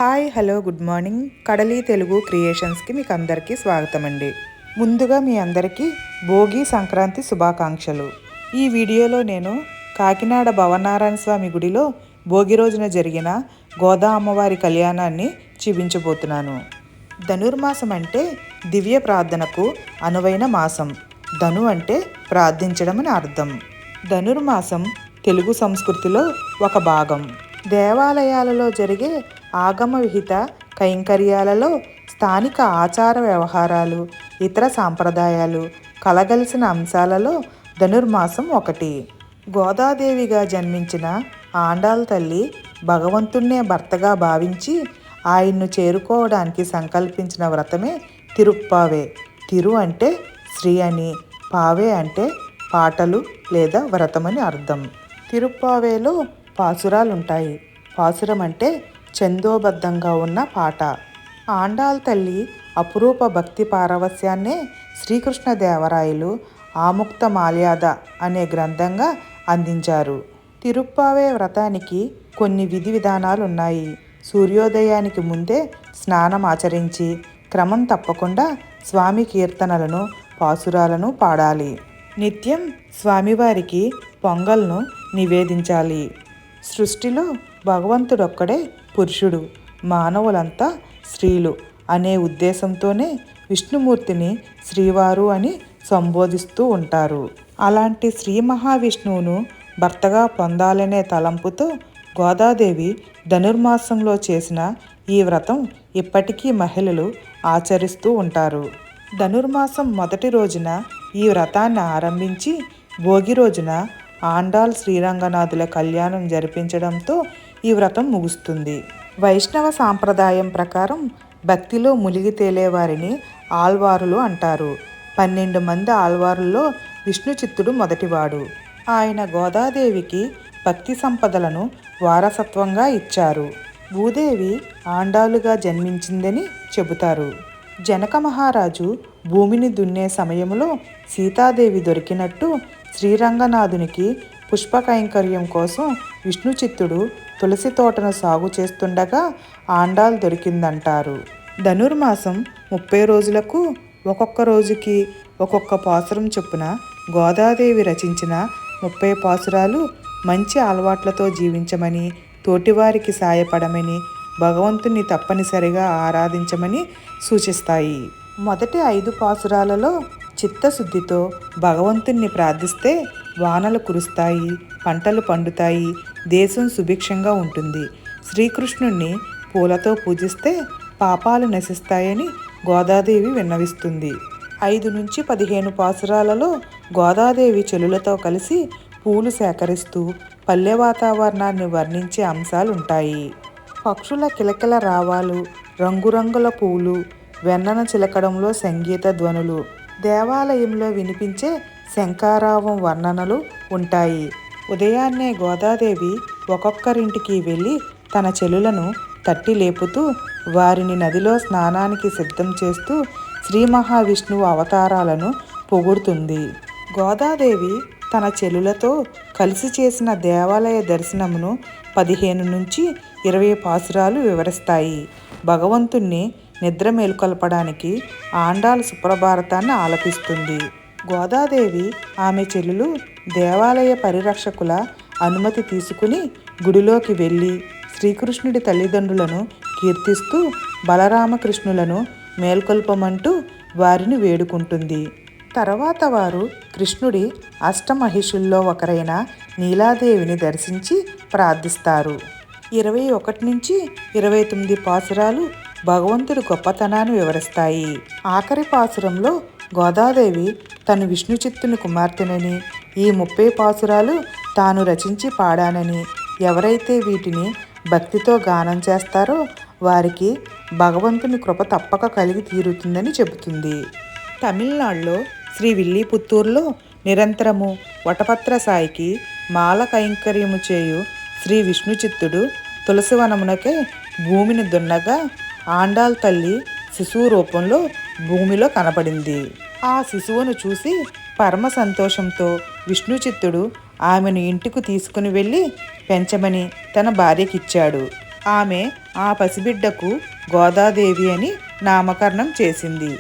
Hi hello good morning. కడలి తెలుగు క్రియేషన్స్కి మీకు అందరికీ స్వాగతం అండి. ముందుగా మీ అందరికీ భోగి సంక్రాంతి శుభాకాంక్షలు. ఈ వీడియోలో నేను కాకినాడ భవనారాయణ స్వామి గుడిలో భోగి రోజున జరిగిన గోదా అమ్మవారి కళ్యాణాన్ని చూపించబోతున్నాను. ధనుర్మాసం అంటే దివ్య ప్రార్థనకు అనువైన మాసం. ధను అంటే ప్రార్థించడం అని అర్థం. ధనుర్మాసం తెలుగు సంస్కృతిలో ఒక భాగం. దేవాలయాలలో జరిగే ఆగమ విహిత కైంకర్యాలలో స్థానిక ఆచార వ్యవహారాలు, ఇతర సాంప్రదాయాలు కలగలిసిన అంశాలలో ధనుర్మాసం ఒకటి. గోదాదేవిగా జన్మించిన ఆండాళ్ తల్లి భగవంతుణ్ణే భర్తగా భావించి ఆయన్ను చేరుకోవడానికి సంకల్పించిన వ్రతమే తిరుప్పావే. తిరు అంటే శ్రీ అని, పావే అంటే పాటలు లేదా వ్రతమని అర్థం. తిరుప్పావేలో పాసురాలుంటాయి. పాసురం అంటే ఛందోబద్ధంగా ఉన్న పాట. ఆండాళ్ తల్లి అపురూప భక్తి పారవస్యాన్నే శ్రీకృష్ణదేవరాయలు ఆముక్త మాల్యాద అనే గ్రంథంగా అందించారు. తిరుప్పావే వ్రతానికి కొన్ని విధి విధానాలు ఉన్నాయి. సూర్యోదయానికి ముందే స్నానం ఆచరించి క్రమం తప్పకుండా స్వామి కీర్తనలను, పాసురాలను పాడాలి. నిత్యం స్వామివారికి పొంగల్ను నివేదించాలి. సృష్టిలో భగవంతుడొక్కడే పురుషుడు, మానవులంతా స్త్రీలు అనే ఉద్దేశంతోనే విష్ణుమూర్తిని శ్రీవారు అని సంబోధిస్తూ ఉంటారు. అలాంటి శ్రీ మహావిష్ణువును భర్తగా పొందాలనే తలంపుతో గోదాదేవి ధనుర్మాసంలో చేసిన ఈ వ్రతం ఇప్పటికీ మహిళలు ఆచరిస్తూ ఉంటారు. ధనుర్మాసం మొదటి రోజున ఈ వ్రతాన్ని ఆరంభించి భోగి రోజున ఆండాళ్ శ్రీరంగనాథుల కళ్యాణం జరిపించడంతో ఈ వ్రతం ముగుస్తుంది. వైష్ణవ సాంప్రదాయం ప్రకారం భక్తిలో మునిగి తేలేవారిని ఆళ్వారులు అంటారు. 12 మంది ఆళ్వారుల్లో విష్ణు చిత్తుడు మొదటివాడు. ఆయన గోదాదేవికి భక్తి సంపదలను వారసత్వంగా ఇచ్చారు. భూదేవి ఆండాలుగా జన్మించిందని చెబుతారు. జనక మహారాజు భూమిని దున్నే సమయంలో సీతాదేవి దొరికినట్టు శ్రీరంగనాథునికి పుష్ప కైంకర్యం కోసం విష్ణు చిత్తుడు తులసి తోటను సాగు చేస్తుండగా ఆండాళ్ దొరికిందంటారు. ధనుర్మాసం 30 రోజులకు ఒక్కొక్క రోజుకి ఒక్కొక్క పాసురం చొప్పున గోదాదేవి రచించిన 30 పాసురాలు మంచి అలవాట్లతో జీవించమని, తోటివారికి సాయపడమని, భగవంతుని తప్పనిసరిగా ఆరాధించమని సూచిస్తాయి. మొదటి 5 పాసురాలలో చిత్తశుద్ధితో భగవంతుణ్ణి ప్రార్థిస్తే వానలు కురుస్తాయి, పంటలు పండుతాయి, దేశం సుభిక్షంగా ఉంటుంది. శ్రీకృష్ణుణ్ణి పూలతో పూజిస్తే పాపాలు నశిస్తాయని గోదాదేవి విన్నవిస్తుంది. 5 నుంచి 15 పాసురాలలో గోదాదేవి చెలులతో కలిసి పూలు సేకరిస్తూ పల్లె వాతావరణాన్ని వర్ణించే అంశాలుంటాయి. పక్షుల కిలకిల రావాలు, రంగురంగుల పూలు, వెన్నన చిలకడంలో సంగీత ధ్వనులు, దేవాలయంలో వినిపించే శంఖారావం వర్ణనలు ఉంటాయి. ఉదయాన్నే గోదాదేవి ఒక్కొక్కరింటికి వెళ్ళి తన చెలులను తట్టి లేపుతూ వారిని నదిలో స్నానానికి సిద్ధం చేస్తూ శ్రీ మహావిష్ణువు అవతారాలను పొగుడుతుంది. గోదాదేవి తన చెలులతో కలిసి చేసిన దేవాలయ దర్శనమును 15 నుంచి 20 పాసురాలు వివరిస్తాయి. భగవంతుణ్ణి నిద్ర మేల్కొల్పడానికి ఆండాళ్ సుప్రభారతాన్ని ఆలపిస్తుంది. గోదాదేవి ఆమె చెల్లులు దేవాలయ పరిరక్షకుల అనుమతి తీసుకుని గుడిలోకి వెళ్ళి శ్రీకృష్ణుడి తల్లిదండ్రులను కీర్తిస్తూ బలరామకృష్ణులను మేల్కొల్పమంటూ వారిని వేడుకుంటుంది. తర్వాత వారు కృష్ణుడి అష్టమహిషుల్లో ఒకరైన నీలాదేవిని దర్శించి ప్రార్థిస్తారు. 21 నుంచి 29 పాసురాలు భగవంతుడి గొప్పతనాన్ని వివరిస్తాయి. ఆఖరి పాసురంలో గోదాదేవి తను విష్ణు చిత్తుని కుమార్తెనని, ఈ 30 పాసురాలు తాను రచించి పాడానని, ఎవరైతే వీటిని భక్తితో గానం చేస్తారో వారికి భగవంతుని కృప తప్పక కలిగి తీరుతుందని చెబుతుంది. తమిళనాడులో శ్రీ విల్లిపుత్తూరులో నిరంతరము వటపత్ర సాయికి మాల కైంకర్యము చేయు శ్రీ విష్ణు చిత్తుడు తులసివనమునకే భూమిని దున్నగా ఆండాళ్ తల్లి శిశువు రూపంలో భూమిలో కనపడింది. ఆ శిశువును చూసి పరమ సంతోషంతో విష్ణు చిత్తుడు ఆమెను ఇంటికి తీసుకుని వెళ్ళి పెంచమని తన భార్యకిచ్చాడు. ఆమె ఆ పసిబిడ్డకు గోదాదేవి అని నామకరణం చేసింది.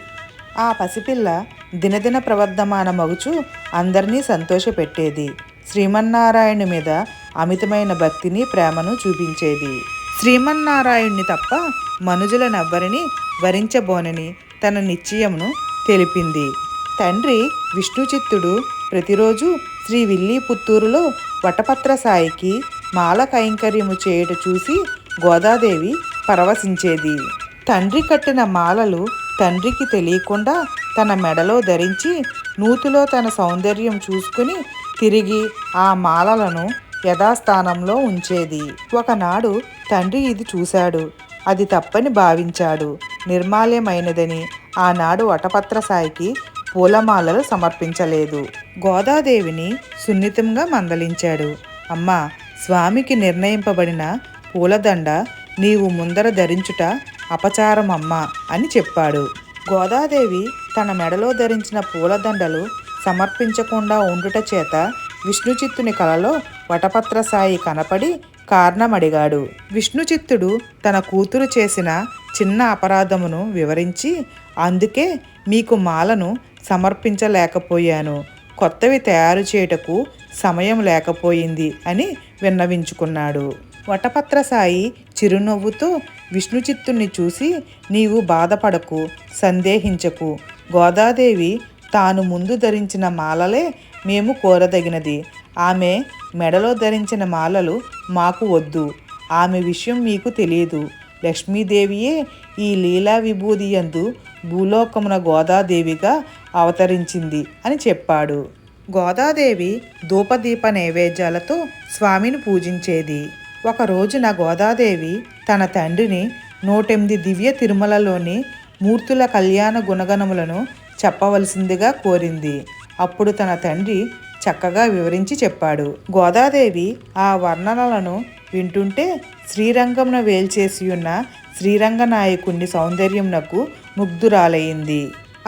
ఆ పసిపిల్ల దినదిన ప్రవర్ధమాన మగుచు అందరినీ సంతోషపెట్టేది. శ్రీమన్నారాయణుని మీద అమితమైన భక్తిని ప్రేమను చూపించేది. శ్రీమన్నారాయణ్ణి తప్ప మనుజులనెవ్వరిని వరించబోనని తన నిశ్చయమును తెలిపింది. తండ్రి విష్ణుచిత్తుడు ప్రతిరోజు శ్రీ విల్లీపుత్తూరులో వటపత్ర సాయికి మాల కైంకర్యము చేయుట చూసి గోదాదేవి పరవశించేది. తండ్రి కట్టిన మాలలు తండ్రికి తెలియకుండా తన మెడలో ధరించి నూతిలో తన సౌందర్యం చూసుకుని తిరిగి ఆ మాలలను యథాస్థానంలో ఉంచేది. ఒకనాడు తండ్రి ఇది చూశాడు. అది తప్పని భావించాడు. నిర్మాల్యమైనదని ఆనాడు వటపత్ర సాయికి పూలమాలలు సమర్పించలేదు. గోదాదేవిని సున్నితంగా మందలించాడు. అమ్మా, స్వామికి నిర్ణయింపబడిన పూలదండ నీవు ముందర ధరించుట అపచారమమ్మా అని చెప్పాడు. గోదాదేవి తన మెడలో ధరించిన పూలదండలు సమర్పించకుండా ఉండుట చేత విష్ణుచిత్తుని కలలో వటపత్ర సాయి కనపడి కారణమడిగాడు. విష్ణుచిత్తుడు తన కూతురు చేసిన చిన్న అపరాధమును వివరించి, అందుకే మీకు మాలను సమర్పించలేకపోయాను, కొత్తవి తయారు చేయుటకు సమయం లేకపోయింది అని విన్నవించుకున్నాడు. వటపత్ర సాయి చిరునవ్వుతో విష్ణుచిత్తుణ్ణి చూసి, నీవు బాధపడకు, సందేహించకు. గోదాదేవి తాను ముందు ధరించిన మాలలే మేము కోరదగినది. ఆమె మెడలో ధరించిన మాలలు మాకు వద్దు. ఆమె విషయం మీకు తెలియదు. లక్ష్మీదేవియే ఈ లీలా విభూది యందు భూలోకమున గోదాదేవిగా అవతరించింది అని చెప్పాడు. గోదాదేవి ధూపదీప నైవేద్యాలతో స్వామిని పూజించేది. ఒక రోజున గోదాదేవి తన తండ్రిని 108 దివ్య తిరుమలలోని మూర్తుల కళ్యాణ గుణగణములను చెప్పవలసిందిగా కోరింది. అప్పుడు తన తండ్రి చక్కగా వివరించి చెప్పాడు. గోదాదేవి ఆ వర్ణనలను వింటుంటే శ్రీరంగమున వేల్చేసియున్న శ్రీరంగనాయకుని సౌందర్యమునకు ముగ్ధురాలయ్యింది.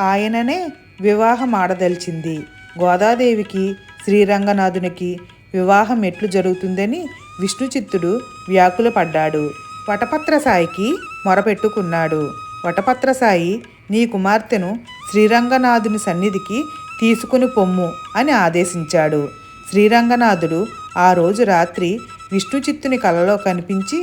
ఆయననే వివాహమాడదలిచింది. గోదాదేవికి శ్రీరంగనాథునికి వివాహం ఎట్లు జరుగుతుందని విష్ణుచిత్తుడు వ్యాకులపడ్డాడు. వటపత్ర సాయికి మొరపెట్టుకున్నాడు. వటపత్ర సాయి, నీ కుమార్తెను శ్రీరంగనాథుని సన్నిధికి తీసుకుని పొమ్ము అని ఆదేశించాడు. శ్రీరంగనాథుడు ఆ రోజు రాత్రి విష్ణుచిత్తుని కలలో కనిపించి,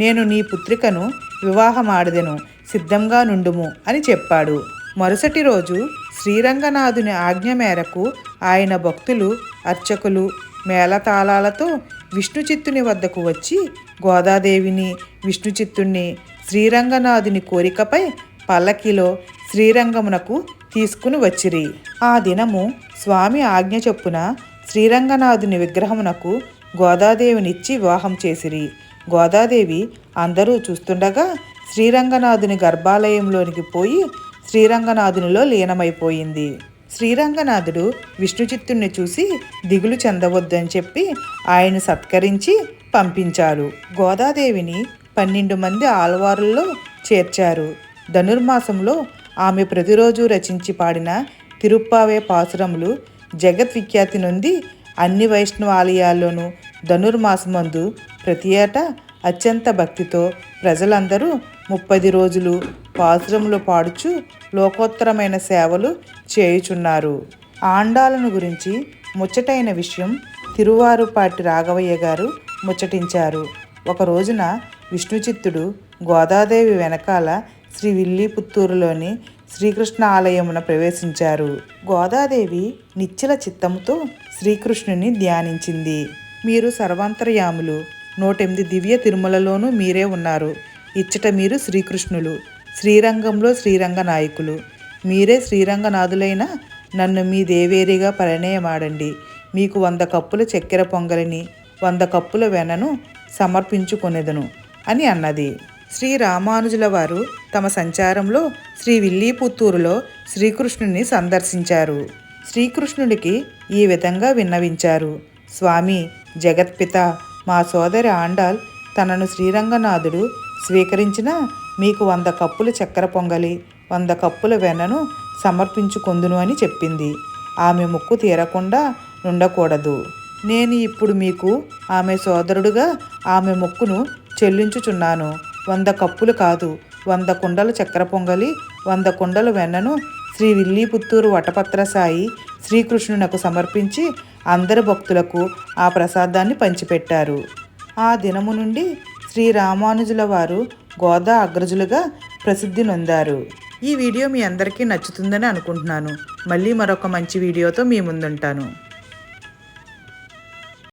నేను నీ పుత్రికను వివాహమాడదెను, సిద్ధంగా నుండుము అని చెప్పాడు. మరుసటి రోజు శ్రీరంగనాథుని ఆజ్ఞ మేరకు ఆయన భక్తులు, అర్చకులు మేళతాళాలతో విష్ణుచిత్తుని వద్దకు వచ్చి గోదాదేవిని, విష్ణుచిత్తుణ్ణి శ్రీరంగనాథుని కోరికపై పల్లకిలో శ్రీరంగమునకు తీసుకుని వచ్చిరి. ఆ దినము స్వామి ఆజ్ఞ చొప్పున శ్రీరంగనాథుని విగ్రహమునకు గోదాదేవినిచ్చి వివాహం చేసిరి. గోదాదేవి అందరూ చూస్తుండగా శ్రీరంగనాథుని గర్భాలయంలోనికి పోయి శ్రీరంగనాథునిలో లీనమైపోయింది. శ్రీరంగనాథుడు విష్ణుచిత్తుణ్ణి చూసి దిగులు చెందవద్దని చెప్పి ఆయన సత్కరించి పంపించారు. గోదాదేవిని 12 మంది ఆల్వారుల్లో చేర్చారు. ధనుర్మాసంలో ఆమె ప్రతిరోజు రచించి పాడిన తిరుప్పావే పాసురములు జగద్విఖ్యాతి నొంది అన్ని వైష్ణవాలయాల్లోనూ ధనుర్మాసమందు ప్రతి ఏటా అత్యంత భక్తితో ప్రజలందరూ 30 రోజులు పాసురములు పాడుచు లోకోత్తరమైన సేవలు చేయుచున్నారు. ఆండాలను గురించి ముచ్చటైన విషయం తిరువారుపాటి రాఘవయ్య గారు ముచ్చటించారు. ఒక రోజున విష్ణుచిత్తుడు గోదాదేవి వెనకాల శ్రీ విల్లీపుత్తూరులోని శ్రీకృష్ణ ఆలయమున ప్రవేశించారు. గోదాదేవి నిశ్చల చిత్తముతో శ్రీకృష్ణుని ధ్యానించింది. మీరు సర్వాంతర్యాములు, 108 దివ్య తిరుమలలోనూ మీరే ఉన్నారు. ఇచ్చట మీరు శ్రీకృష్ణులు, శ్రీరంగంలో శ్రీరంగ నాయకులు. మీరే శ్రీరంగనాథులైన నన్ను మీ దేవేరిగా పరిణయమాడండి. మీకు 100 కప్పుల చక్కెర పొంగలిని 100 కప్పుల వెన్నను సమర్పించుకొనెదను అని అన్నది. శ్రీ రామానుజుల వారు తమ సంచారంలో శ్రీ విల్లీపుత్తూరులో శ్రీకృష్ణుని సందర్శించారు. శ్రీకృష్ణుడికి ఈ విధంగా విన్నవించారు. స్వామి, జగత్పిత, మా సోదరి ఆండాల్ తనను శ్రీరంగనాథుడు స్వీకరించిన మీకు 100 కప్పుల చక్కెర పొంగలి 100 కప్పుల వెన్నను సమర్పించుకొందును అని చెప్పింది. ఆమె ముక్కు తీరకుండా ఉండకూడదు. నేను ఇప్పుడు మీకు ఆమె సోదరుడుగా ఆమె మొక్కును చెల్లించుచున్నాను. 100 కప్పులు కాదు, 100 కుండలు చక్కెర పొంగలి, 100 కుండలు వెన్నను శ్రీ విల్లీపుత్తూరు వటపత్ర సాయి శ్రీకృష్ణునకు సమర్పించి అందరి భక్తులకు ఆ ప్రసాదాన్ని పంచిపెట్టారు. ఆ దినము నుండి శ్రీ రామానుజుల వారు గోదా అగ్రజులుగా ప్రసిద్ధి నొందారు. ఈ వీడియో మీ అందరికీ నచ్చుతుందని అనుకుంటున్నాను. మళ్ళీ మరొక మంచి వీడియోతో మీ ముందుంటాను.